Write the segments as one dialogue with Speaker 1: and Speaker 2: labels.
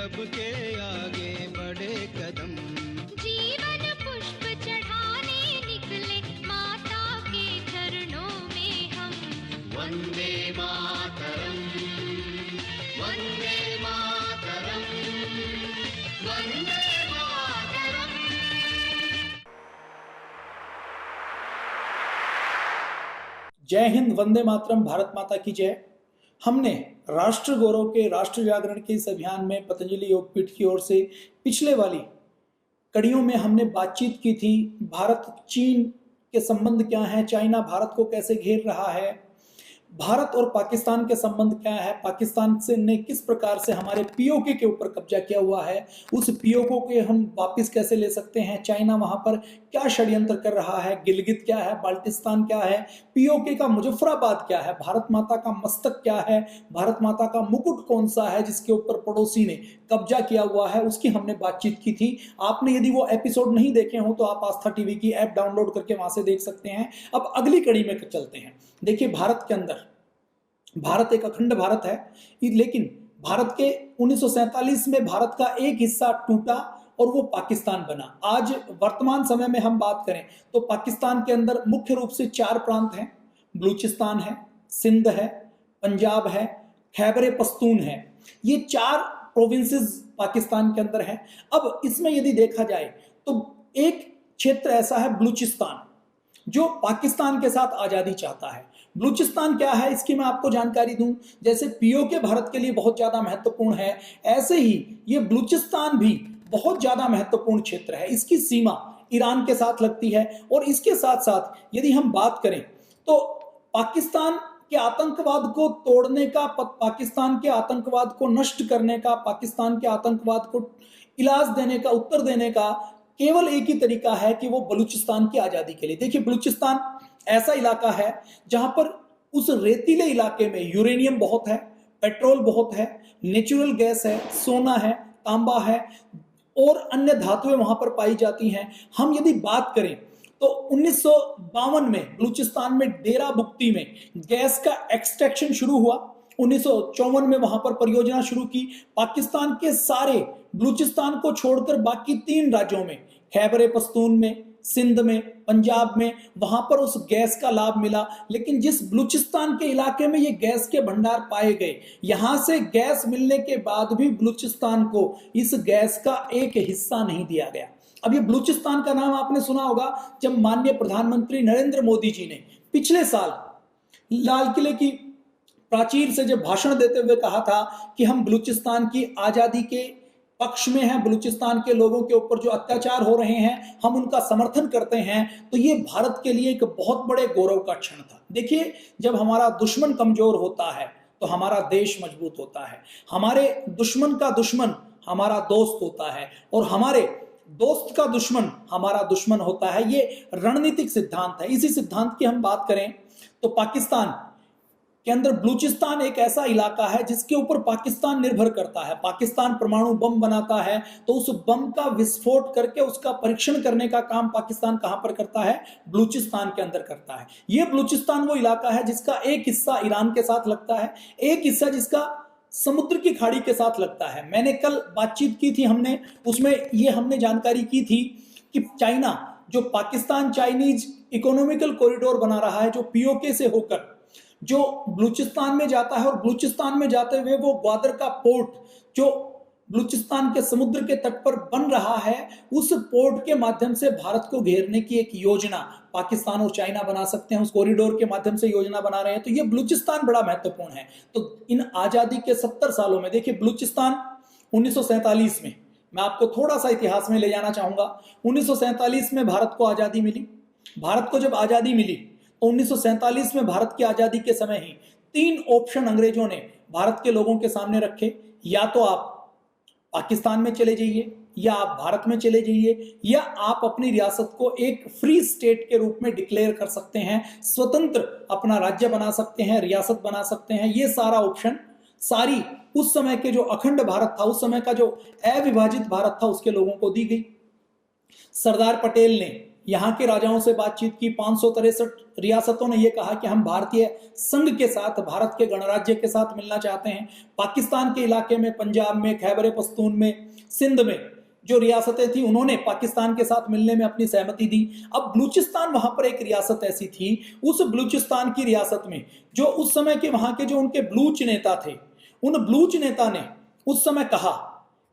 Speaker 1: सबके आगे बढ़े कदम।
Speaker 2: जीवन पुष्प चढ़ाने निकले माता के चरणों में हम।
Speaker 1: वंदे मातरम, वंदे मातरम, वंदे मातरम।
Speaker 3: जय हिंद, वंदे मातरम, भारत माता की जय। हमने राष्ट्र गौरव के राष्ट्र जागरण के इस अभियान में पतंजलि योगपीठ की ओर से पिछले वाली कड़ियों में हमने बातचीत की थी। भारत चीन के संबंध क्या है, चाइना भारत को कैसे घेर रहा है, भारत और पाकिस्तान के संबंध क्या है, पाकिस्तान से ने किस प्रकार से हमारे पीओके के ऊपर कब्जा किया हुआ है, उस पीओके को हम वापस कैसे ले सकते हैं, चाइना वहां पर क्या षड्यंत्र कर रहा है, गिलगित क्या है, बाल्टिस्तान क्या है, पीओके का मुजफ्फराबाद क्या है, भारत माता का मस्तक क्या है, भारत माता का मुकुट कौन सा है जिसके ऊपर पड़ोसी ने कब्जा किया हुआ है, उसकी हमने बातचीत की थी। आपने यदि वो एपिसोड नहीं देखे हो तो आप आस्था टीवी की ऐप डाउनलोड करके वहां से देख सकते हैं। अब अगली कड़ी में चलते हैं। देखिए, भारत के अंदर, भारत एक अखंड भारत है, लेकिन भारत के 1947 में भारत का एक हिस्सा टूटा और वो पाकिस्तान बना। आज वर्तमान समय में हम बात करें तो पाकिस्तान के अंदर मुख्य रूप से 4 प्रांत हैं। बलूचिस्तान है, सिंध है, पंजाब है, खैबर पख्तून है। ये 4 प्रोविंसेस पाकिस्तान के अंदर हैं। अब इसमें यदि देखा जाए तो एक क्षेत्र ऐसा है बलूचिस्तान, जो पाकिस्तान के साथ आजादी चाहता है। बलूचिस्तान क्या है इसकी मैं आपको जानकारी दूं। जैसे पीओके भारत के लिए बहुत ज्यादा महत्वपूर्ण है, ऐसे ही ये बलूचिस्तान भी बहुत ज्यादा महत्वपूर्ण क्षेत्र है। इसकी सीमा ईरान के साथ लगती है और इसके साथ साथ यदि हम बात करें तो पाकिस्तान के आतंकवाद को तोड़ने का, पाकिस्तान के आतंकवाद को नष्ट करने का, पाकिस्तान के आतंकवाद को इलाज देने का, उत्तर देने का केवल एक ही तरीका है कि वो बलूचिस्तान की आजादी के लिए। देखिए, बलूचिस्तान ऐसा इलाका है जहां पर उस रेतीले इलाके में यूरेनियम बहुत है, पेट्रोल बहुत है, नेचुरल गैस है, सोना है, तांबा है और अन्य धातुएं वहां पर पाई जाती हैं। हम यदि बात करें तो 1952 में बलूचिस्तान में डेरा बुक्ती में गैस का एक्सट्रैक्शन शुरू हुआ। 1954 में वहां पर परियोजना शुरू की। पाकिस्तान के सारे बलूचिस्तान को छोड़कर बाकी 3 राज्यों में, खैबर पख्तून में, सिंध में, पंजाब में, वहां पर उस गैस का लाभ मिला। लेकिन जिस बलूचिस्तान के इलाके में ये गैस के भंडार पाए गए, यहां से गैस मिलने के बाद भी बलूचिस्तान को इस गैस का एक हिस्सा नहीं दिया गया। अब ये बलूचिस्तान का नाम आपने सुना होगा जब माननीय प्रधानमंत्री नरेंद्र मोदी जी ने पिछले साल लाल किले की प्राचीर से जब भाषण देते हुए कहा था कि हम बलूचिस्तान की आजादी के पक्ष में हैं, बलूचिस्तान के लोगों के ऊपर जो अत्याचार हो रहे हैं हम उनका समर्थन करते हैं, तो ये भारत के लिए एक बहुत बड़े गौरव का क्षण था। देखिए, जब हमारा दुश्मन कमजोर होता है तो हमारा देश मजबूत होता है। हमारे दुश्मन का दुश्मन हमारा दोस्त होता है और हमारे दोस्त का दुश्मन हमारा दुश्मन होता है। ये रणनीतिक सिद्धांत है। इसी सिद्धांत की हम बात करें तो पाकिस्तान के अंदर बलूचिस्तान एक ऐसा इलाका है जिसके ऊपर पाकिस्तान निर्भर करता है। पाकिस्तान परमाणु बम बनाता है तो उस बम का विस्फोट करके उसका परीक्षण करने का काम पाकिस्तान कहां पर करता है? बलूचिस्तान के अंदर करता है। यह बलूचिस्तान वो इलाका है जिसका एक हिस्सा ईरान के साथ लगता है, एक हिस्सा जिसका समुद्र की खाड़ी के साथ लगता है। मैंने कल बातचीत की थी, हमने उसमें ये हमने जानकारी की थी कि चाइना जो पाकिस्तान चाइनीज इकोनॉमिकल कॉरिडोर बना रहा है, जो पीओके से होकर जो बलूचिस्तान में जाता है और बलूचिस्तान में जाते हुए वो ग्वादर का पोर्ट जो बलूचिस्तान के समुद्र के तट पर बन रहा है, उस पोर्ट के माध्यम से भारत को घेरने की एक योजना पाकिस्तान और चाइना बना सकते हैं। उस कॉरिडोर के माध्यम से योजना बना रहे हैं। तो ये बलूचिस्तान बड़ा महत्वपूर्ण है। तो इन आजादी के 70 सालों में देखिए, बलूचिस्तान 1947 में, मैं आपको थोड़ा सा इतिहास में ले जाना चाहूंगा। 1947 में भारत को आजादी मिली। भारत को जब आजादी मिली तो 1947 में भारत की आजादी के समय ही 3 ऑप्शन अंग्रेजों ने भारत के लोगों के सामने रखे। या तो आप पाकिस्तान में चले जाइए, या आप भारत में चले जाइए, या आप अपनी रियासत को एक फ्री स्टेट के रूप में डिक्लेयर कर सकते हैं, स्वतंत्र अपना राज्य बना सकते हैं, रियासत बना सकते हैं। ये सारा ऑप्शन सारी उस समय के जो अखंड भारत था, उस समय का जो अविभाजित भारत था, उसके लोगों को दी गई। सरदार पटेल ने यहाँ के राजाओं से बातचीत की। 563 रियासतों ने यह कहा कि हम भारतीय संघ के साथ, भारत के गणराज्य के साथ मिलना चाहते हैं। पाकिस्तान के इलाके में, पंजाब में, खैबर पख्तून में, सिंध में जो रियासतें थी, उन्होंने पाकिस्तान के साथ मिलने में अपनी सहमति दी। अब बलूचिस्तान वहां पर एक रियासत ऐसी थी, उस बलूचिस्तान की रियासत में जो उस समय के वहां के जो उनके बलूच नेता थे, उन बलूच नेता ने उस समय कहा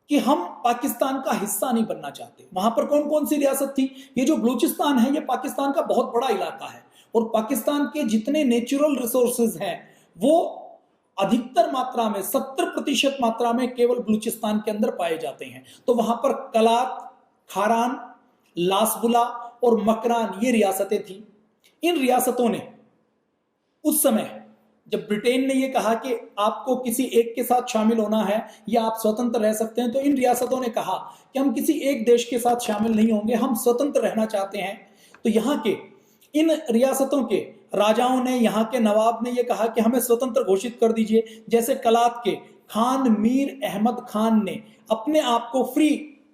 Speaker 3: कि हम पाकिस्तान का हिस्सा नहीं बनना चाहते। वहां पर कौन कौन सी रियासत थी? ये जो बलूचिस्तान है, ये पाकिस्तान का बहुत बड़ा इलाका है और पाकिस्तान के जितने नेचुरल रिसोर्सेज हैं वो अधिकतर मात्रा में, 70% मात्रा में केवल बलूचिस्तान के अंदर पाए जाते हैं। तो वहां पर कलात, खारान, लासबुला और मकरान ये रियासतें थी। इन रियासतों ने उस समय जब ब्रिटेन ने यह कहा कि आपको किसी एक के साथ शामिल होना है या आप स्वतंत्र रह सकते हैं, तो इन रियासतों ने कहा कि हम किसी एक देश के साथ शामिल नहीं होंगे, हम स्वतंत्र रहना चाहते हैं। तो यहाँ के इन रियासतों के राजाओं ने, यहाँ के नवाब ने यह कहा कि हमें स्वतंत्र घोषित कर दीजिए। जैसे कलात के खान मीर अहमद खान ने अपने आप को फ्री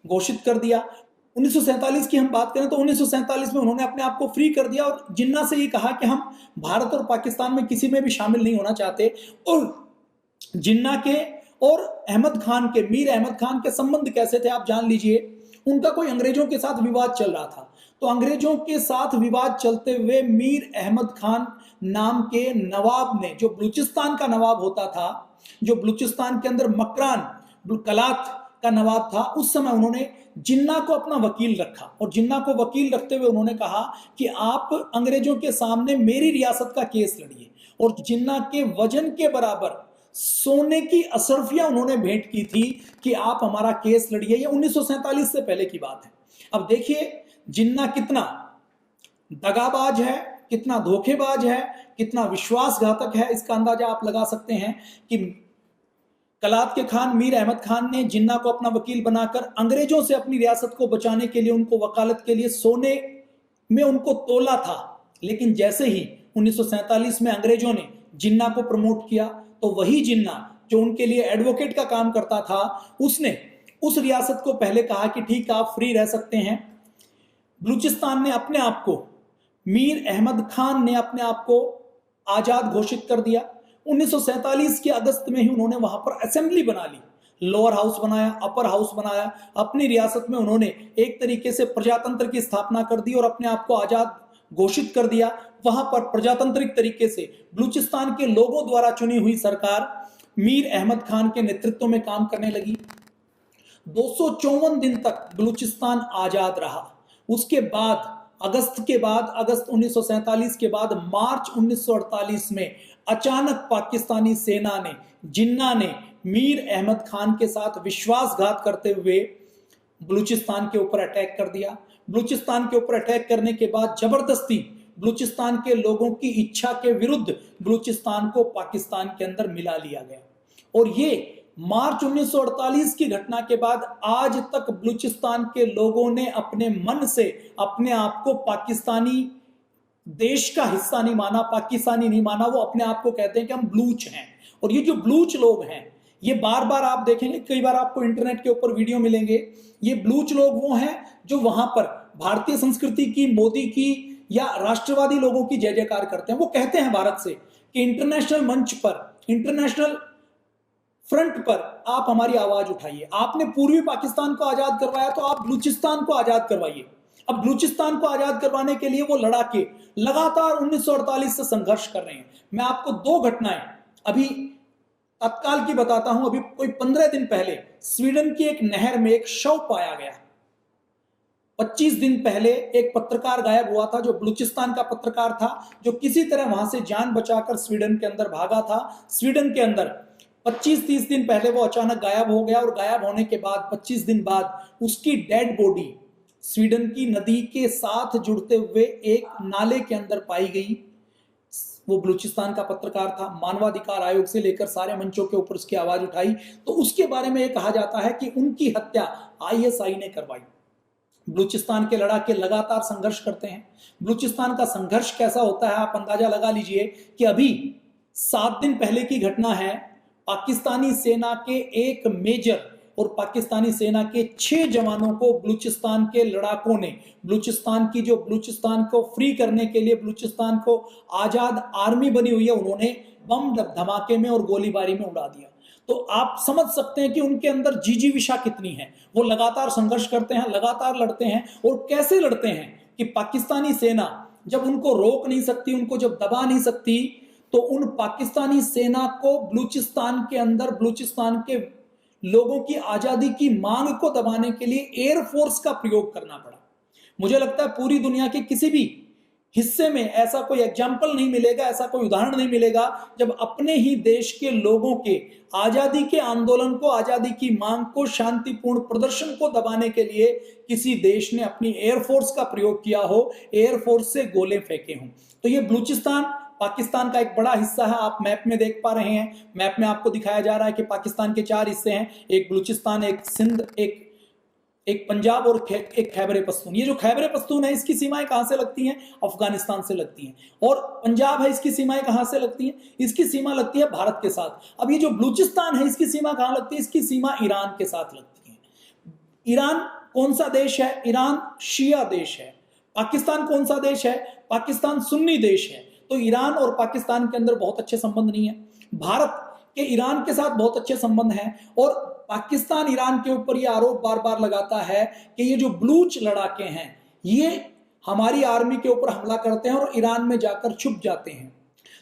Speaker 3: घोषित कर दिया। 1947 की हम बात करें तो 1947 में उन्होंने अपने आप को फ्री कर दिया और जिन्ना से ये कहा कि हम भारत और पाकिस्तान में किसी में भी शामिल नहीं होना चाहते। और जिन्ना के और अहमद खान के, मीर अहमद खान के संबंध कैसे थे आप जान लीजिए। उनका कोई अंग्रेजों के साथ विवाद चल रहा था, तो अंग्रेजों के साथ विवाद चलते हुए मीर अहमद खान नाम के नवाब ने, जो बलूचिस्तान का नवाब होता था, जो बलूचिस्तान के अंदर मकरान कलात का नवाब था, उस समय उन्होंने जिन्ना को अपना वकील रखा और जिन्ना को वकील रखते हुए उन्होंने कहा कि आप अंग्रेजों के सामने मेरी रियासत का केस लड़िए। और जिन्ना के वजन के बराबर सोने की असरफियां उन्होंने भेंट की थी कि आप हमारा केस लड़िए। ये 1947 से पहले की बात है। अब देखिए जिन्ना कितना दगाबाज है, कितना धोखेबाज है, कितना विश्वासघातक है, इसका अंदाजा आप लगा सकते हैं कि कलात के खान मीर अहमद खान ने जिन्ना को अपना वकील बनाकर अंग्रेजों से अपनी रियासत को बचाने के लिए, उनको वकालत के लिए सोने में उनको तोला था। लेकिन जैसे ही 1947 में अंग्रेजों ने जिन्ना को प्रमोट किया, तो वही जिन्ना जो उनके लिए एडवोकेट का काम करता था, उसने उस रियासत को पहले कहा कि ठीक है आप फ्री रह सकते हैं। बलूचिस्तान ने अपने आप को, मीर अहमद खान ने अपने आप को आजाद घोषित कर दिया। 1947 के अगस्त में ही उन्होंने वहां पर असेंबली बना ली, लोअर हाउस बनाया, अपर हाउस बनाया। अपनी रियासत में उन्होंने एक तरीके से प्रजातंत्र की स्थापना कर दी और अपने आप को आजाद घोषित कर दिया। वहां पर प्रजातांत्रिक तरीके से बलूचिस्तान के लोगों द्वारा चुनी हुई सरकार मीर अहमद खान के नेतृत्व में काम करने लगी। 254 दिन तक बलूचिस्तान आजाद रहा। उसके बाद अगस्त 1947 के बाद मार्च 1948 में अचानक पाकिस्तानी सेना ने, जिन्ना ने मीर अहमद खान के साथ विश्वासघात करते हुए बलूचिस्तान के ऊपर अटैक कर दिया। बलूचिस्तान के ऊपर अटैक करने के बाद जबरदस्ती बलूचिस्तान के लोगों की इच्छा के विरुद्ध बलूचिस्तान को पाकिस्तान के अंदर मिला लिया गया। और ये मार्च 1948 की घटना के बाद आज तक बलूचिस्तान के लोगों ने अपने मन से अपने आप को पाकिस्तानी देश का हिस्सा नहीं माना, पाकिस्तानी नहीं माना। वो अपने आप को कहते हैं कि हम बलूच हैं। और ये जो बलूच लोग हैं, ये बार बार आप देखेंगे, कई बार आपको इंटरनेट के ऊपर वीडियो मिलेंगे, ये बलूच लोग वो हैं जो वहां पर भारतीय संस्कृति की, मोदी की या राष्ट्रवादी लोगों की जय जयकार करते हैं। वो कहते हैं भारत से कि इंटरनेशनल मंच पर, इंटरनेशनल फ्रंट पर आप हमारी आवाज उठाइए। आपने पूर्वी पाकिस्तान को आजाद करवाया, तो आप बलूचिस्तान को आजाद करवाइए। अब बलूचिस्तान को आजाद करवाने के लिए वो लड़ाके लगातार 1948 से संघर्ष कर रहे हैं। मैं आपको 2 घटनाएं अभी तत्काल की बताता हूं। अभी कोई 15 दिन पहले स्वीडन की एक नहर में एक शव पाया गया। 25 दिन पहले एक पत्रकार गायब हुआ था, जो बलूचिस्तान का पत्रकार था, जो किसी तरह वहां से जान बचाकर स्वीडन के अंदर भागा था। स्वीडन के अंदर 25-30 दिन पहले वो अचानक गायब हो गया और गायब होने के बाद 25 दिन बाद उसकी डेड बॉडी स्वीडन की नदी के साथ जुड़ते हुए एक नाले के अंदर पाई गई। वो बलूचिस्तान का पत्रकार था। मानवाधिकार आयोग से लेकर सारे मंचों के ऊपर उसकी आवाज उठाई। तो उसके बारे में यह कहा जाता है कि उनकी हत्या आईएसआई ने करवाई। बलूचिस्तान के लड़ाके लगातार संघर्ष करते हैं। बलूचिस्तान का संघर्ष कैसा होता है आप अंदाजा लगा लीजिए कि अभी 7 दिन पहले की घटना है। पाकिस्तानी सेना के एक मेजर और पाकिस्तानी सेना के 6 जवानों को बलूचिस्तान के लड़ाकों ने, बलूचिस्तान को फ्री करने के लिए, बलूचिस्तान को आजाद आर्मी बनी हुई है, उन्होंने बम धमाके में और गोलीबारी में उड़ा दिया। तो आप समझ सकते हैं कि उनके अंदर जिजीविषा कितनी है। वो लगातार संघर्ष करते हैं, लगातार लड़ते हैं, और कैसे लड़ते हैं कि पाकिस्तानी सेना जब उनको रोक नहीं सकती, उनको जब दबा नहीं सकती, तो उन पाकिस्तानी सेना को बलूचिस्तान के अंदर, बलूचिस्तान के लोगों की आजादी की मांग को दबाने के लिए एयरफोर्स का प्रयोग करना पड़ा। मुझे लगता है पूरी दुनिया के किसी भी हिस्से में ऐसा कोई एग्जाम्पल नहीं मिलेगा, ऐसा कोई उदाहरण नहीं मिलेगा जब अपने ही देश के लोगों के आजादी के आंदोलन को, आजादी की मांग को, शांतिपूर्ण प्रदर्शन को दबाने के लिए किसी देश ने अपनी एयरफोर्स का प्रयोग किया हो, एयरफोर्स से गोले फेंके हों। तो ये बलूचिस्तान पाकिस्तान का एक बड़ा हिस्सा है। आप मैप में देख पा रहे हैं, मैप में आपको दिखाया जा रहा है कि पाकिस्तान के 4 हिस्से हैं, एक बलूचिस्तान, एक सिंध, एक पंजाब और एक खैबर पख्तून। ये जो खैबर पख्तून है, इसकी सीमाएं कहां से लगती हैं? अफगानिस्तान से लगती हैं। और पंजाब है, इसकी सीमाएं कहां से लगती हैं? इसकी सीमा लगती है भारत के साथ। अब ये जो बलूचिस्तान है, इसकी सीमा कहां लगती है? इसकी सीमा ईरान के साथ लगती है। ईरान कौन सा देश है? ईरान शिया देश है। पाकिस्तान कौन सा देश है? पाकिस्तान सुन्नी देश है। तो ईरान और पाकिस्तान के अंदर बहुत अच्छे संबंध नहीं है। भारत के ईरान के साथ बहुत अच्छे संबंध हैं, और पाकिस्तान ईरान के ऊपर यह आरोप बार बार लगाता है कि ये जो बलूच लड़ाके हैं, ये हमारी आर्मी के ऊपर हमला करते हैं और ईरान में जाकर छुप जाते हैं।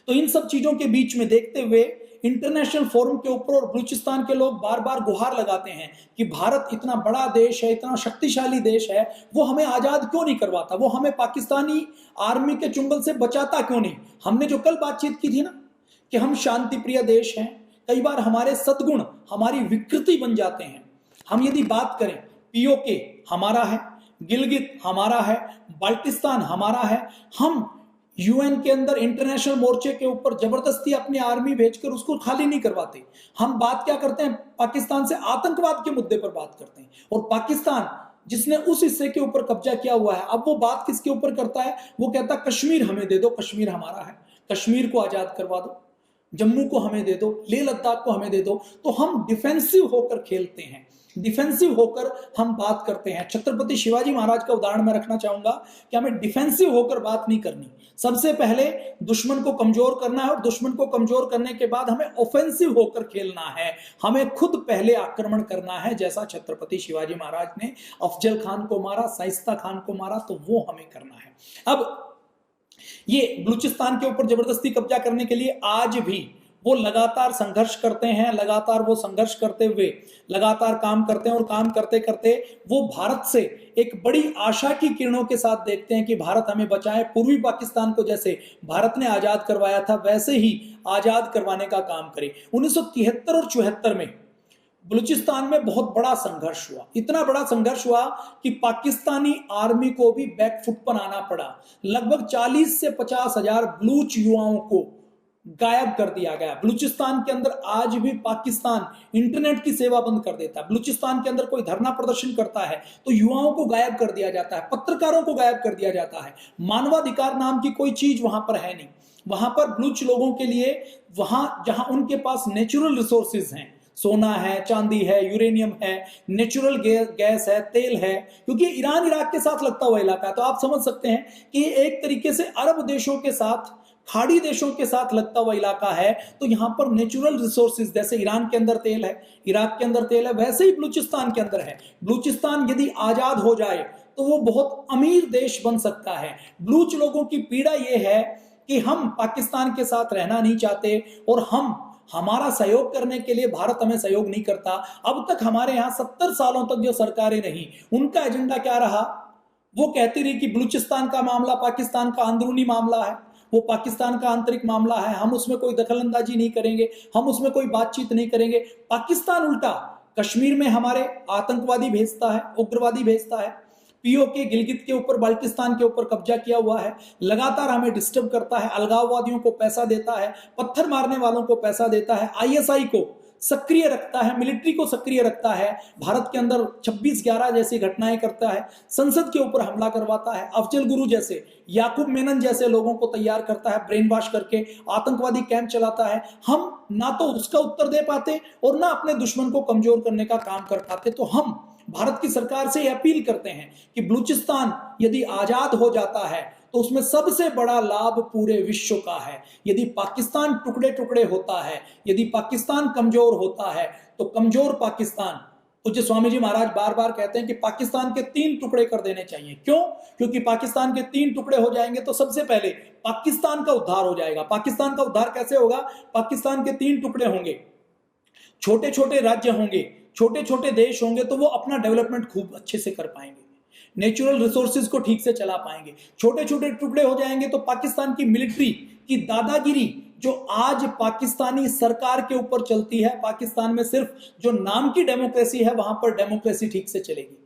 Speaker 3: तो इन सब चीजों के बीच में देखते हुए इंटरनेशनल फोरम के ऊपर और बलूचिस्तान के लोग बार बार गुहार लगाते हैं कि भारत इतना बड़ा देश है, इतना शक्तिशाली देश है, वो हमें आजाद क्यों नहीं करवाता, वो हमें पाकिस्तानी आर्मी के चुंगल से बचाता क्यों नहीं। हमने जो कल बातचीत की थी ना कि हम शांति प्रिय देश हैं, कई बार हमारे सद्गुण हमारी विकृति बन जाते हैं। हम यदि बात करें, पीओके हमारा है, गिलगित हमारा है, बाल्टिस्तान हमारा है, हम यूएन के अंदर इंटरनेशनल मोर्चे के ऊपर जबरदस्ती अपनी आर्मी भेजकर उसको खाली नहीं करवाते। हम बात क्या करते हैं? पाकिस्तान से आतंकवाद के मुद्दे पर बात करते हैं, और पाकिस्तान जिसने उस हिस्से के ऊपर कब्जा किया हुआ है, अब वो बात किसके ऊपर करता है? वो कहता है कश्मीर हमें दे दो, कश्मीर हमारा है, कश्मीर को आजाद करवा दो, जम्मू को हमें दे दो, लेह लद्दाख को हमें दे दो। तो हम डिफेंसिव होकर खेलते हैं, डिफेंसिव होकर हम बात करते हैं। छत्रपति शिवाजी महाराज का उदाहरण मैं रखना चाहूंगा कि हमें डिफेंसिव होकर बात नहीं करनी। सबसे पहले दुश्मन को कमजोर करना है, और दुश्मन को कमजोर करने के बाद हमें ऑफेंसिव होकर खेलना है। हमें खुद पहले आक्रमण करना है, जैसा छत्रपति शिवाजी महाराज ने अफजल खान को मारा, शाइस्ता खान को मारा, तो वो हमें करना है। अब ये बलूचिस्तान के ऊपर जबरदस्ती कब्जा करने के लिए आज भी वो लगातार संघर्ष करते हैं, लगातार वो संघर्ष करते हुए लगातार काम करते हैं, और काम करते करते वो भारत से एक बड़ी आशा की किरणों के साथ देखते हैं कि भारत हमें बचाए। पूर्वी पाकिस्तान को जैसे भारत ने आजाद करवाया था, वैसे ही आजाद करवाने का काम करे। 1973 और 74 में बलूचिस्तान में बहुत बड़ा संघर्ष हुआ, इतना बड़ा संघर्ष हुआ कि पाकिस्तानी आर्मी को भी बैकफुट पर आना पड़ा। लगभग 40 से 50 हजार बलूच युवाओं को गायब कर दिया गया। बलूचिस्तान के अंदर आज भी पाकिस्तान इंटरनेट की सेवा बंद कर देता है। बलूचिस्तान के अंदर कोई धरना प्रदर्शन करता है तो युवाओं को गायब कर दिया जाता है, पत्रकारों को गायब कर दिया जाता है। मानवाधिकार नाम की कोई चीज वहां पर है नहीं। वहां पर बलूच लोगों के लिए, वहां जहां उनके पास नेचुरल रिसोर्सेज हैं, सोना है, चांदी है, यूरेनियम है, नेचुरल गैस है, तेल है, क्योंकि ईरान इराक के साथ लगता हुआ इलाका है, तो आप समझ सकते हैं कि एक तरीके से अरब देशों के साथ, खाड़ी देशों के साथ लगता हुआ इलाका है। तो यहां पर नेचुरल रिसोर्सेज, जैसे ईरान के अंदर तेल है, इराक के अंदर तेल है, वैसे ही बलूचिस्तान के अंदर है। बलूचिस्तान यदि आजाद हो जाए तो वो बहुत अमीर देश बन सकता है। बलूच लोगों की पीड़ा यह है कि हम पाकिस्तान के साथ रहना नहीं चाहते, और हमारा सहयोग करने के लिए भारत हमें सहयोग नहीं करता। अब तक हमारे यहाँ 70 सालों तक जो सरकारें रही, उनका एजेंडा क्या रहा? वो कहती रही कि बलूचिस्तान का मामला पाकिस्तान का अंदरूनी मामला है, वो पाकिस्तान का आंतरिक मामला है, हम उसमें कोई दखलंदाजी नहीं करेंगे, हम उसमें कोई बातचीत नहीं करेंगे। पाकिस्तान उल्टा कश्मीर में हमारे आतंकवादी भेजता है, उग्रवादी भेजता है, पीओके गिलगित के ऊपर, बाल्टिस्तान के ऊपर कब्जा किया हुआ है, लगातार हमें डिस्टर्ब करता है, अलगाववादियों को पैसा देता है, पत्थर मारने वालों को पैसा देता है, आईएसआई को सक्रिय रखता है, मिलिट्री को सक्रिय रखता है, भारत के अंदर 26/11 जैसी घटनाएं करता है, संसद के ऊपर हमला करवाता है, अफजल गुरु जैसे, याकूब मेनन जैसे लोगों को तैयार करता है, ब्रेन वॉश करके आतंकवादी कैंप चलाता है। हम ना तो उसका उत्तर दे पाते और ना अपने दुश्मन को कमजोर करने का काम कर पाते। तो हम भारत की सरकार से यह अपील करते हैं कि बलूचिस्तान यदि आजाद हो जाता है तो उसमें सबसे बड़ा लाभ पूरे विश्व का है। यदि पाकिस्तान टुकड़े टुकड़े होता है, यदि पाकिस्तान कमजोर होता है, तो कमजोर पाकिस्तान, पूज्य स्वामी जी महाराज बार बार कहते हैं कि पाकिस्तान के 3 टुकड़े कर देने चाहिए। क्यों? क्योंकि पाकिस्तान के 3 टुकड़े हो जाएंगे तो सबसे पहले पाकिस्तान का उद्धार हो जाएगा। पाकिस्तान का उद्धार कैसे होगा? पाकिस्तान के 3 टुकड़े होंगे, छोटे छोटे राज्य होंगे, छोटे छोटे देश होंगे, तो वो अपना डेवलपमेंट खूब अच्छे से कर पाएंगे, नेचुरल रिसोर्सेज को ठीक से चला पाएंगे। छोटे छोटे टुकड़े हो जाएंगे तो पाकिस्तान की मिलिट्री की दादागिरी जो आज पाकिस्तानी सरकार के ऊपर चलती है, पाकिस्तान में सिर्फ जो नाम की डेमोक्रेसी है वहां पर डेमोक्रेसी ठीक से चलेगी।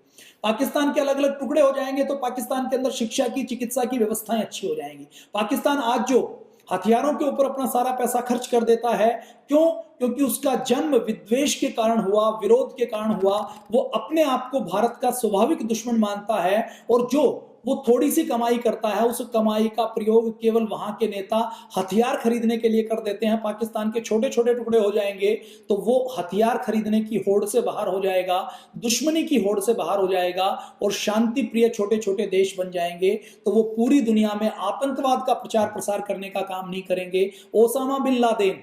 Speaker 3: पाकिस्तान के अलग अलग टुकड़े हो जाएंगे तो पाकिस्तान के अंदर शिक्षा की, चिकित्सा की व्यवस्थाएं अच्छी हो जाएंगी। पाकिस्तान आज जो हथियारों के ऊपर अपना सारा पैसा खर्च कर देता है, क्यों? क्योंकि उसका जन्म विद्वेष के कारण हुआ, विरोध के कारण हुआ। वो अपने आप को भारत का स्वाभाविक दुश्मन मानता है और जो वो थोड़ी सी कमाई करता है, उस कमाई का प्रयोग केवल वहां के नेता हथियार खरीदने के लिए कर देते हैं। पाकिस्तान के छोटे छोटे टुकड़े हो जाएंगे तो वो हथियार खरीदने की होड़ से बाहर हो जाएगा, दुश्मनी की होड़ से बाहर हो जाएगा और शांति प्रिय छोटे छोटे देश बन जाएंगे। तो वो पूरी दुनिया में आतंकवाद का प्रचार प्रसार करने का काम नहीं करेंगे। ओसामा बिन लादेन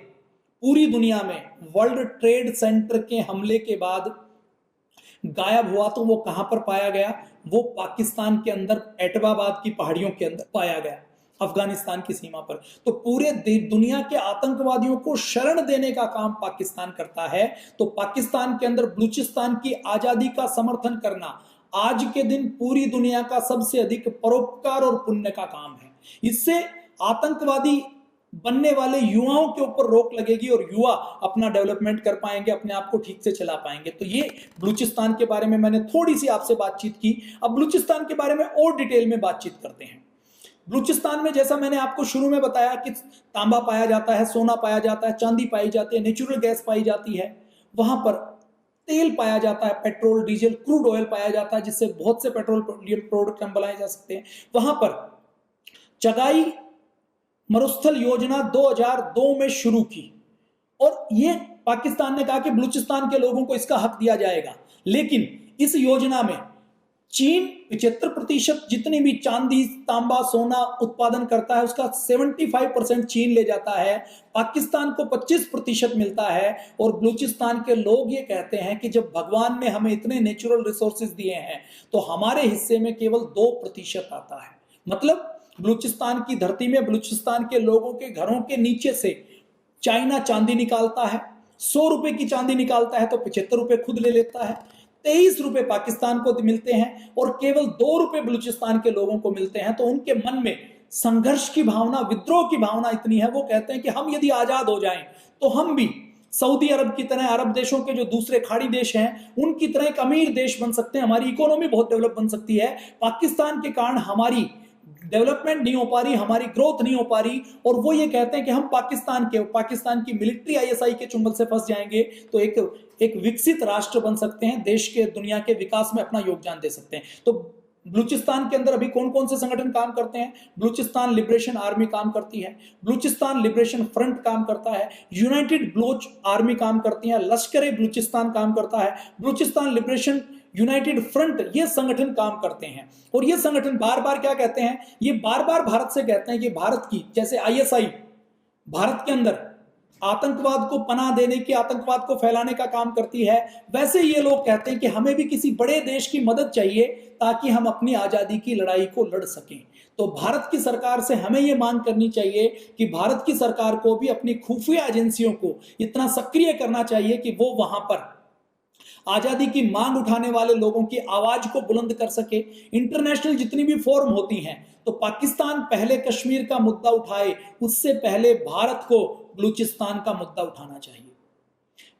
Speaker 3: पूरी दुनिया में वर्ल्ड ट्रेड सेंटर के हमले के बाद गायब हुआ, तो वो कहां पर पाया गया? वो पाकिस्तान के अंदर एटबाबाद की पहाड़ियों के अंदर पाया गया, अफगानिस्तान की सीमा पर। तो पूरे दुनिया के आतंकवादियों को शरण देने का काम पाकिस्तान करता है। तो पाकिस्तान के अंदर बलूचिस्तान की आजादी का समर्थन करना आज के दिन पूरी दुनिया का सबसे अधिक परोपकार और पुण्य का काम है। इससे आतंकवादी बनने वाले युवाओं के ऊपर रोक लगेगी और युवा अपना डेवलपमेंट कर पाएंगे, अपने आप को ठीक से चला पाएंगे। तो ये बलूचिस्तान के बारे में मैंने थोड़ी सी आपसे बातचीत की। अब बलूचिस्तान के बारे में और डिटेल में बातचीत करते हैं। बलूचिस्तान में जैसा मैंने आपको शुरू में बताया कि तांबा पाया जाता है, सोना पाया जाता है, चांदी पाई जाती है, नेचुरल गैस पाई जाती है, वहां पर तेल पाया जाता है, पेट्रोल, डीजल, क्रूड ऑयल पाया जाता है, जिससे बहुत से पेट्रोलियम प्रोडक्ट हम बनाए जा सकते हैं। वहां पर चगाई मरुस्थल योजना 2002 में शुरू की और ये पाकिस्तान ने कहा कि बलूचिस्तान के लोगों को इसका हक दिया जाएगा। लेकिन इस योजना में चीन 75% जितनी भी चांदी, तांबा, सोना उत्पादन करता है उसका 75% चीन ले जाता है, पाकिस्तान को 25% मिलता है। और बलूचिस्तान के लोग ये कहते हैं कि जब भगवान ने हमें इतने नेचुरल रिसोर्सेज दिए हैं तो हमारे हिस्से में केवल 2% आता है। मतलब बलूचिस्तान की धरती में बलूचिस्तान के लोगों के घरों के नीचे से चाइना चांदी निकालता है, 100 रुपए की चांदी निकालता है तो 75 रुपए खुद ले लेता है, 23 रुपए पाकिस्तान को मिलते हैं और केवल 2 रुपए बलूचिस्तान के लोगों को मिलते हैं। तो उनके मन में संघर्ष की भावना, विद्रोह की भावना इतनी है, वो कहते हैं कि हम यदि आजाद हो जाएं तो हम भी सऊदी अरब की तरह, अरब देशों के जो दूसरे खाड़ी देश हैं उनकी तरह एक अमीर देश बन सकते हैं, हमारी इकोनॉमी बहुत डेवलप बन सकती है। पाकिस्तान के कारण हमारी डेवलपमेंट नहीं हो पा रही, हमारी ग्रोथ नहीं हो पा रही। और वो ये कहते हैं कि हम पाकिस्तान की मिलिट्री आईएसआई के चुंगल से फंस जाएंगे तो एक विकसित राष्ट्र बन सकते हैं, देश के, दुनिया के विकास में अपना योगदान दे सकते हैं। तो बलूचिस्तान के अंदर अभी कौन कौन से संगठन काम करते हैं? बलूचिस्तान लिबरेशन आर्मी काम करती है, बलूचिस्तान लिबरेशन फ्रंट काम करता है, यूनाइटेड बलूच आर्मी काम करती है, लश्कर बलूचिस्तान काम करता है, बलूचिस्तान लिबरेशन यूनाइटेड फ्रंट, ये संगठन काम करते हैं। और ये संगठन बार बार क्या कहते हैं? ये बार बार भारत से कहते हैं कि भारत की, जैसे आईएसआई भारत के अंदर आतंकवाद को पनाह देने की, आतंकवाद को फैलाने का काम करती है, वैसे ये लोग कहते हैं कि हमें भी किसी बड़े देश की मदद चाहिए ताकि हम अपनी आजादी की लड़ाई को लड़ सकें। तो भारत की सरकार से हमें यह मांग करनी चाहिए कि भारत की सरकार को भी अपनी खुफिया एजेंसियों को इतना सक्रिय करना चाहिए कि वो वहां पर आजादी की मांग उठाने वाले लोगों की आवाज को बुलंद कर सके। इंटरनेशनल जितनी भी फोरम होती हैं तो पाकिस्तान पहले कश्मीर का मुद्दा उठाए, उससे पहले भारत को बलूचिस्तान का मुद्दा उठाना चाहिए,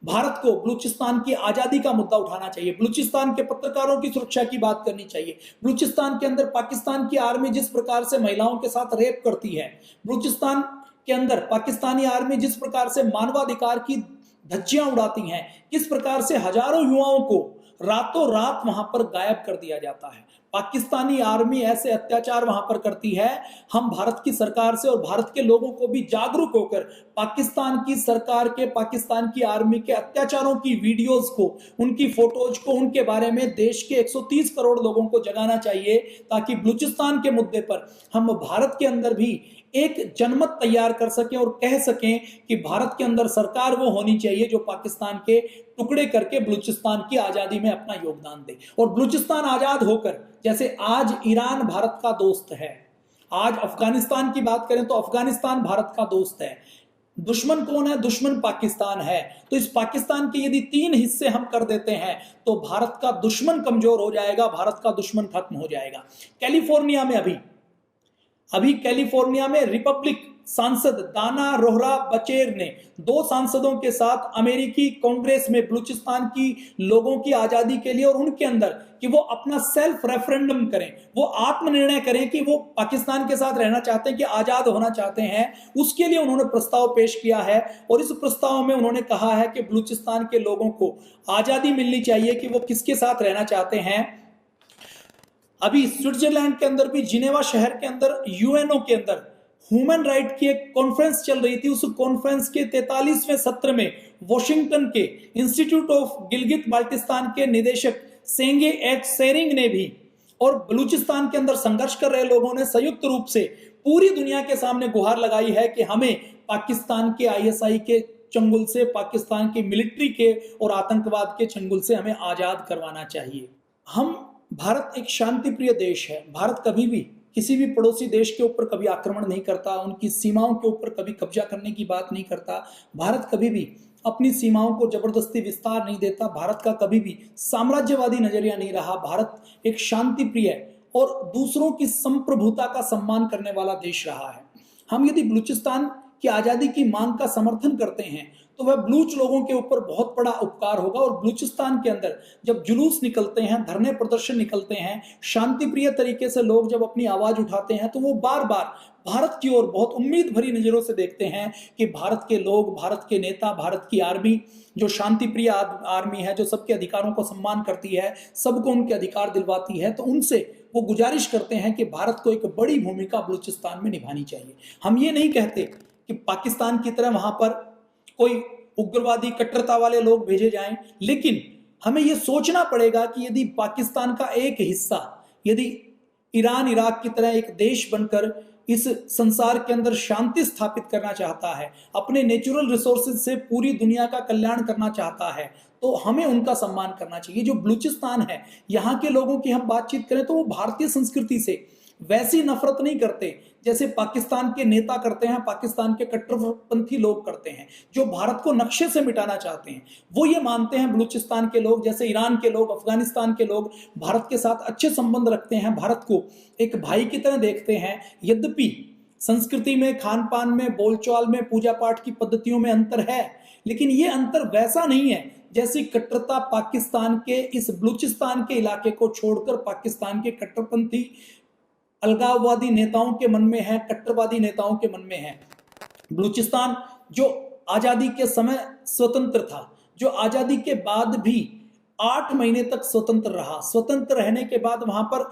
Speaker 3: भारत को बलूचिस्तान की आजादी का मुद्दा उठाना चाहिए, बलूचिस्तान के पत्रकारों की सुरक्षा की बात करनी चाहिए। बलूचिस्तान के अंदर पाकिस्तान की आर्मी जिस प्रकार से महिलाओं के साथ रेप करती है, बलूचिस्तान के अंदर पाकिस्तानी आर्मी जिस प्रकार से मानवाधिकार की धज्जियां उड़ाती हैं, किस प्रकार से हजारों युवाओं को रातों रात वहां पर गायब कर दिया जाता है। पाकिस्तानी आर्मी ऐसे अत्याचार वहां पर करती है। हम भारत की सरकार से और भारत के लोगों को भी जागरूक होकर पाकिस्तान की सरकार के, पाकिस्तान की आर्मी के अत्याचारों की वीडियोस को, उनकी फोटोज को, उनके बारे में देश के 130 करोड़ लोगों को जगाना चाहिए, ताकि बलूचिस्तान के मुद्दे पर हम भारत के अंदर भी एक जनमत तैयार कर सकें और कह सकें कि भारत के अंदर सरकार वो होनी चाहिए जो पाकिस्तान के टुकड़े करके बलूचिस्तान की आजादी में अपना योगदान दे। और बलूचिस्तान आजाद होकर, जैसे आज ईरान भारत का दोस्त है, आज अफगानिस्तान की बात करें तो अफगानिस्तान भारत का दोस्त है, दुश्मन कौन है? दुश्मन पाकिस्तान है। तो इस पाकिस्तान के यदि 3 हिस्से हम कर देते हैं तो भारत का दुश्मन कमजोर हो जाएगा, भारत का दुश्मन खत्म हो जाएगा। कैलिफोर्निया में अभी कैलिफोर्निया में रिपब्लिक सांसद दाना रोहरा बचेर ने 2 सांसदों के साथ अमेरिकी कांग्रेस में बलूचिस्तान की लोगों की आजादी के लिए और उनके अंदर कि वो अपना सेल्फ रेफरेंडम करें, वो आत्मनिर्णय करें कि वो पाकिस्तान के साथ रहना चाहते हैं कि आजाद होना चाहते हैं, उसके लिए उन्होंने प्रस्ताव पेश किया है। और इस प्रस्ताव में उन्होंने कहा है कि बलूचिस्तान के लोगों को आजादी मिलनी चाहिए कि वो किसके साथ रहना चाहते हैं। अभी स्विट्जरलैंड के अंदर भी, जिनेवा शहर के अंदर, यूएनओ के अंदर ह्यूमन राइट की एक कॉन्फ्रेंस चल रही थी। उस कॉन्फ्रेंस के 43वें सत्र में वॉशिंगटन के इंस्टीट्यूट ऑफ गिलगित बाल्टिस्तान के निदेशक सेंगे एक्ट सेरिंग ने भी और बलूचिस्तान के अंदर संघर्ष कर रहे लोगों ने संयुक्त रूप से पूरी दुनिया के सामने गुहार लगाई है कि हमें पाकिस्तान के आईएसआई के चंगुल से, पाकिस्तान की मिलिट्री के और आतंकवाद के चंगुल से हमें आजाद करवाना चाहिए। भारत एक शांति प्रिय देश है। भारत कभी भी किसी भी पड़ोसी देश के ऊपर कभी आक्रमण नहीं करता, उनकी सीमाओं के ऊपर कभी कब्जा करने की बात नहीं करता। भारत कभी भी अपनी सीमाओं को जबरदस्ती विस्तार नहीं देता। भारत का कभी भी साम्राज्यवादी नजरिया नहीं रहा। भारत एक शांति प्रिय और दूसरों की संप्रभुता का सम्मान करने वाला देश रहा है। हम यदि बलूचिस्तान की आजादी की मांग का समर्थन करते हैं तो वह बलूच लोगों के ऊपर बहुत बड़ा उपकार होगा। और बलूचिस्तान के अंदर जब जुलूस निकलते हैं, धरने प्रदर्शन निकलते हैं, शांति प्रिय तरीके से लोग जब अपनी आवाज उठाते हैं, तो वो बार बार भारत की ओर बहुत उम्मीद भरी नजरों से देखते हैं कि भारत के लोग, भारत के नेता, भारत की आर्मी जो शांति प्रिय आर्मी है, जो सबके अधिकारों को सम्मान करती है, सबको उनके अधिकार दिलवाती है, तो उनसे वो गुजारिश करते हैं कि भारत को एक बड़ी भूमिका बलूचिस्तान में निभानी चाहिए। हम ये नहीं कहते कि पाकिस्तान की तरह वहां पर कोई उग्रवादी कट्टरता वाले लोग भेजे जाएं, लेकिन हमें यह सोचना पड़ेगा कि यदि पाकिस्तान का एक हिस्सा, यदि ईरान इराक की तरह एक देश बनकर इस संसार के अंदर शांति स्थापित करना चाहता है, अपने नेचुरल रिसोर्सेज से पूरी दुनिया का कल्याण करना चाहता है, तो हमें उनका सम्मान करना चाहिए। जो बलूचिस्तान है, यहाँ के लोगों की हम बातचीत करें तो वो भारतीय संस्कृति से वैसी नफरत नहीं करते जैसे पाकिस्तान के नेता करते हैं, पाकिस्तान के कट्टरपंथी लोग करते हैं, जो भारत को नक्शे से मिटाना चाहते हैं। वो ये मानते हैं बलूचिस्तान के लोग, जैसे ईरान के लोग, अफगानिस्तान के लोग भारत के साथ अच्छे संबंध रखते हैं, भारत को एक भाई की तरह देखते हैं। यद्यपि संस्कृति में, खान पान में, बोलचाल में, पूजा पाठ की पद्धतियों में अंतर है, लेकिन ये अंतर वैसा नहीं है जैसी कट्टरता पाकिस्तान के इस बलूचिस्तान के इलाके को छोड़कर पाकिस्तान के कट्टरपंथी अलगाववादी नेताओं के मन में है, कट्टरवादी नेताओं के मन में है। बलूचिस्तान जो आजादी के समय स्वतंत्र था, जो आजादी के बाद भी 8 महीने तक स्वतंत्र रहा, स्वतंत्र रहने के बाद वहां पर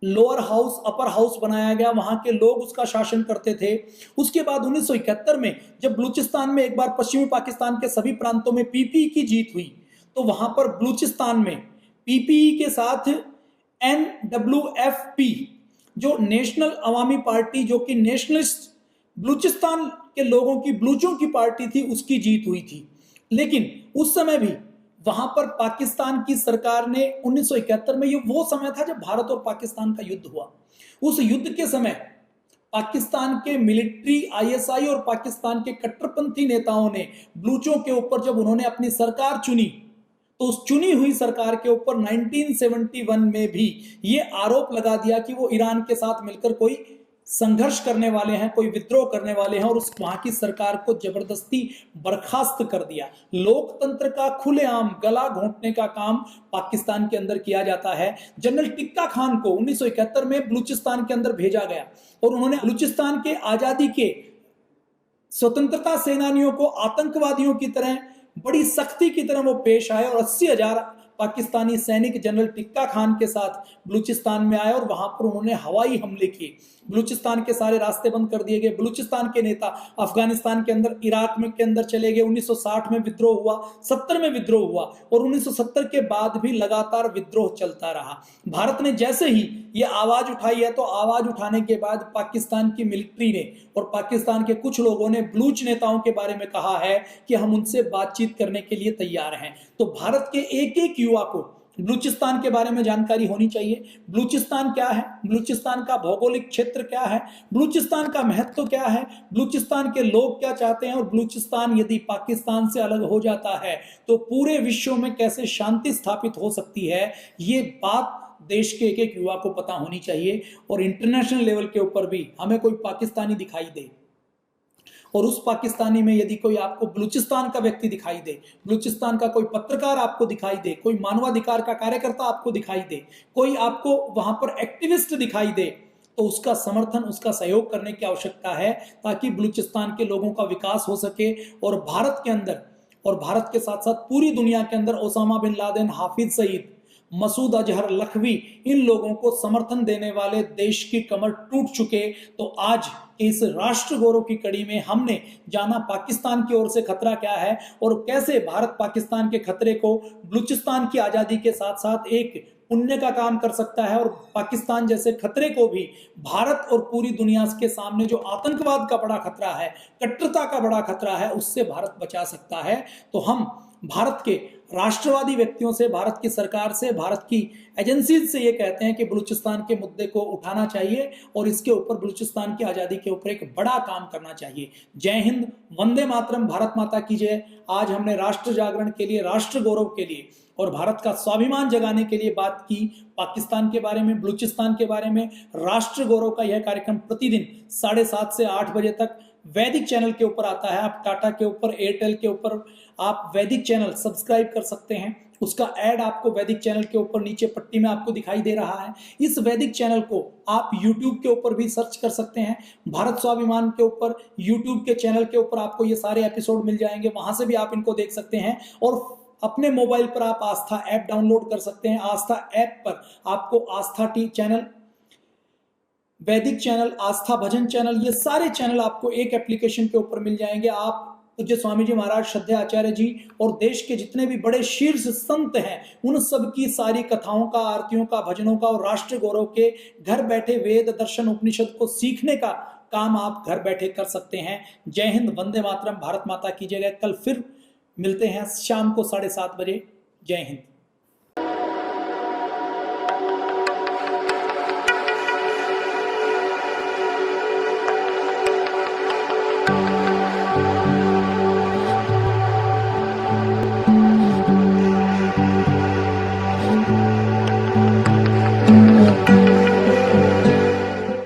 Speaker 3: लोअर हाउस, अपर हाउस बनाया गया, वहां के लोग उसका शासन करते थे। उसके बाद 1971 में जब बलूचिस्तान में एक बार पश्चिमी पाकिस्तान के सभी प्रांतों में पीपीई की जीत हुई, तो वहां पर बलूचिस्तान में पीपीई के साथ NWFP जो नेशनल अवामी पार्टी, जो कि नेशनलिस्ट बलूचिस्तान के लोगों की, बलूचों की पार्टी थी, उसकी जीत हुई थी। लेकिन उस समय भी वहां पर पाकिस्तान की सरकार ने 1971 में, ये वो समय था जब भारत और पाकिस्तान का युद्ध हुआ, उस युद्ध के समय पाकिस्तान के मिलिट्री, आईएसआई और पाकिस्तान के कट्टरपंथी नेताओं ने बलूचों के ऊपर जब उन्होंने अपनी सरकार चुनी, तो उस चुनी हुई सरकार के ऊपर 1971 में भी ये आरोप लगा दिया कि वो ईरान के साथ मिलकर कोई संघर्ष करने वाले हैं, कोई विद्रोह करने वाले हैं, और उस वहां की सरकार को जबरदस्ती बर्खास्त कर दिया। लोकतंत्र का खुलेआम गला घोंटने का काम पाकिस्तान के अंदर किया जाता है। जनरल टिक्का खान को 1971 में बलूचिस्तान के अंदर भेजा गया और उन्होंने बलूचिस्तान के आजादी के स्वतंत्रता सेनानियों को आतंकवादियों की तरह बड़ी सख्ती की तरह वो पेश आए और 80,000 पाकिस्तानी सैनिक जनरल टिक्का खान के साथ बलूचिस्तान में आए और वहां पर उन्होंने हवाई हमले किए। बलूचिस्तान के सारे रास्ते बंद कर दिए गए। बलूचिस्तान के नेता अफगानिस्तान के अंदर, इराक में के अंदर चले गए। 1960 में विद्रोह हुआ, 70 में विद्रोह हुआ और 1970 के बाद भी लगातार विद्रोह चलता रहा। भारत ने जैसे ही ये आवाज उठाई है तो आवाज उठाने के बाद पाकिस्तान की मिलिट्री ने और पाकिस्तान के कुछ लोगों ने बलूच नेताओं के बारे में कहा है कि हम उनसे बातचीत करने के लिए तैयार हैं। तो भारत के एक एक युवा को बलूचिस्तान के बारे में जानकारी होनी चाहिए। बलूचिस्तान क्या है, बलूचिस्तान का भौगोलिक क्षेत्र क्या है, बलूचिस्तान का महत्व क्या है, बलूचिस्तान के लोग क्या चाहते हैं और बलूचिस्तान यदि पाकिस्तान से अलग हो जाता है तो पूरे विश्व में कैसे शांति स्थापित हो सकती है, ये बात देश के एक एक युवा को पता होनी चाहिए। और इंटरनेशनल लेवल के ऊपर भी हमें कोई पाकिस्तानी दिखाई दे और उस पाकिस्तानी में यदि कोई आपको बलूचिस्तान का व्यक्ति दिखाई दे, बलूचिस्तान का कोई पत्रकार आपको दिखाई दे, कोई मानवाधिकार का कार्यकर्ता आपको दिखाई दे, कोई आपको वहां पर एक्टिविस्ट दिखाई दे, तो उसका समर्थन, उसका सहयोग करने की आवश्यकता है ताकि बलूचिस्तान के लोगों का विकास हो सके और भारत के अंदर और भारत के साथ साथ पूरी दुनिया के अंदर Osama bin Laden, Hafiz Saeed, Masood Azhar Lakhvi, इन लोगों को समर्थन देने वाले देश की कमर टूट चुके। तो आज इस राष्ट्र गौरव की कड़ी में हमने जाना पाकिस्तान की ओर से खतरा क्या है और कैसे भारत पाकिस्तान के खतरे को बलूचिस्तान की आजादी के साथ साथ एक पुण्य का काम कर सकता है और पाकिस्तान जैसे खतरे को भी भारत और पूरी दुनिया के सामने जो आतंकवाद का बड़ा खतरा है, कट्टरता का बड़ा खतरा है, उससे भारत बचा सकता है। तो हम भारत के राष्ट्रवादी व्यक्तियों से, भारत की सरकार से, भारत की एजेंसीज से ये कहते हैं कि बलूचिस्तान के मुद्दे को उठाना चाहिए और इसके ऊपर बलूचिस्तान की आज़ादी के ऊपर एक बड़ा काम करना चाहिए। जय हिंद, वंदे मातरम, भारत माता की जय। आज हमने राष्ट्र जागरण के लिए, राष्ट्र गौरव के लिए और भारत का स्वाभिमान जगाने के लिए बात की पाकिस्तान के बारे में, बलूचिस्तान के बारे में। राष्ट्र गौरव का यह कार्यक्रम प्रतिदिन 7:30 से 8 बजे तक वैदिक चैनल के ऊपर आता है। आप टाटा के ऊपर, एयरटेल के ऊपर आप वैदिक चैनल सब्सक्राइब कर सकते हैं। उसका ऐड आपको वैदिक चैनल के ऊपर नीचे पट्टी में आपको दिखाई दे रहा है। इस वैदिक चैनल को आप YouTube के ऊपर भी सर्च कर सकते हैं। भारत स्वाभिमान के ऊपर YouTube के चैनल के ऊपर आपको ये सारे एपिसोड मिल जाएंगे, वहां से भी आप इनको देख सकते हैं। और अपने मोबाइल पर आप आस्था ऐप डाउनलोड कर सकते हैं। आस्था ऐप पर आपको आस्था टी चैनल, वैदिक चैनल, आस्था भजन चैनल, ये सारे चैनल आपको एक एप्लीकेशन के ऊपर मिल जाएंगे। आप पूज्य स्वामी जी महाराज, श्रद्धेय आचार्य जी और देश के जितने भी बड़े शीर्ष संत हैं, उन सब की सारी कथाओं का, आरतियों का, भजनों का और राष्ट्र गौरव के घर बैठे वेद, दर्शन, उपनिषद को सीखने का काम आप घर बैठे कर सकते हैं। जय हिंद, वंदे मातरम, भारत माता की जय। कल फिर मिलते हैं शाम को 7:30 बजे। जय हिंद।